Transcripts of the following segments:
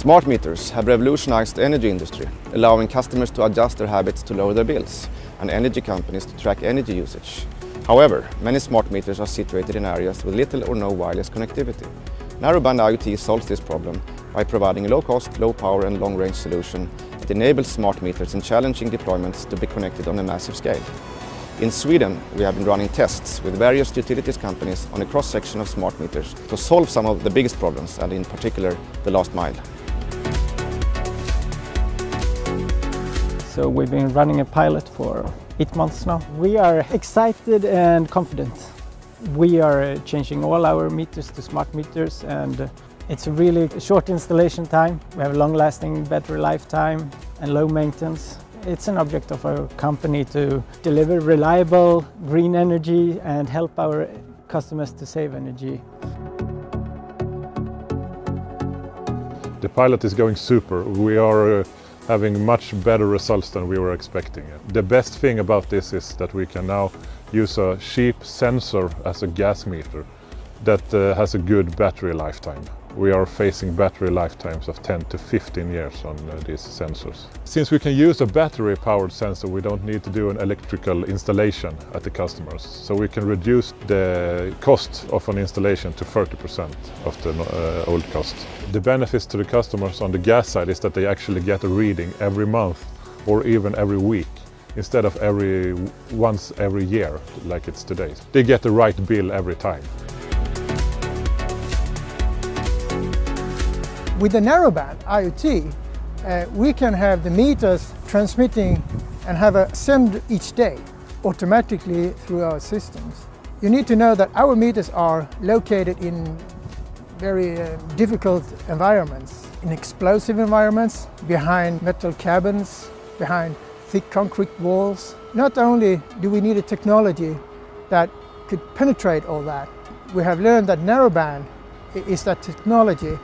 Smart meters have revolutionized the energy industry, allowing customers to adjust their habits to lower their bills and energy companies to track energy usage. However, many smart meters are situated in areas with little or no wireless connectivity. Narrowband IoT solves this problem by providing a low-cost, low-power and long-range solution that enables smart meters in challenging deployments to be connected on a massive scale. In Sweden, we have been running tests with various utilities companies on a cross-section of smart meters to solve some of the biggest problems, and in particular, the last mile. So we've been running a pilot for 8 months now. We are excited and confident. We are changing all our meters to smart meters, and it's a really short installation time. We have a long-lasting battery lifetime and low maintenance. It's an object of our company to deliver reliable green energy and help our customers to save energy. The pilot is going super. We are having much better results than we were expecting. The best thing about this is that we can now use a cheap sensor as a gas meter that has a good battery lifetime. We are facing battery lifetimes of 10 to 15 years on these sensors. Since we can use a battery-powered sensor, we don't need to do an electrical installation at the customers. So we can reduce the cost of an installation to 30% of the old cost. The benefits to the customers on the gas side is that they actually get a reading every month or even every week, instead of once every year like it's today. They get the right bill every time. With the narrowband IoT, we can have the meters transmitting and have a send each day automatically through our systems. You need to know that our meters are located in very difficult environments, in explosive environments, behind metal cabins, behind thick concrete walls. Not only do we need a technology that could penetrate all that, we have learned that narrowband is that technology.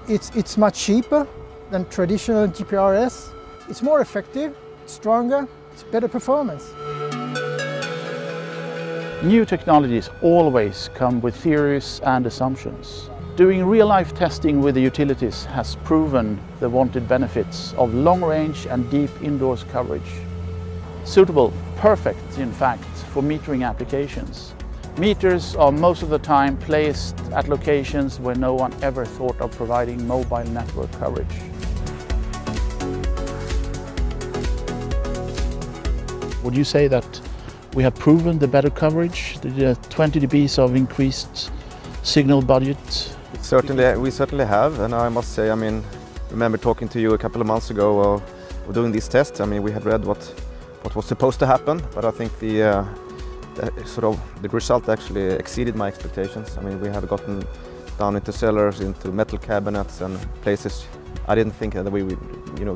It's much cheaper than traditional GPRS. It's more effective, stronger, it's better performance. New technologies always come with theories and assumptions. Doing real-life testing with the utilities has proven the wanted benefits of long-range and deep indoors coverage. Suitable, perfect in fact, for metering applications. Meters are most of the time placed at locations where no one ever thought of providing mobile network coverage. Would you say that we have proven the better coverage, the 20 dBs of increased signal budget? We certainly have, and I must say, remember talking to you a couple of months ago doing these tests. We had read what was supposed to happen, but I think the result actually exceeded my expectations. We have gotten down into cellars, into metal cabinets and places I didn't think that we would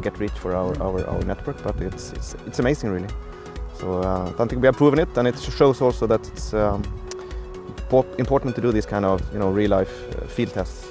get reach for our network, but it's amazing really. So I think we have proven it, and it shows also that it's important to do these kind of real life field tests.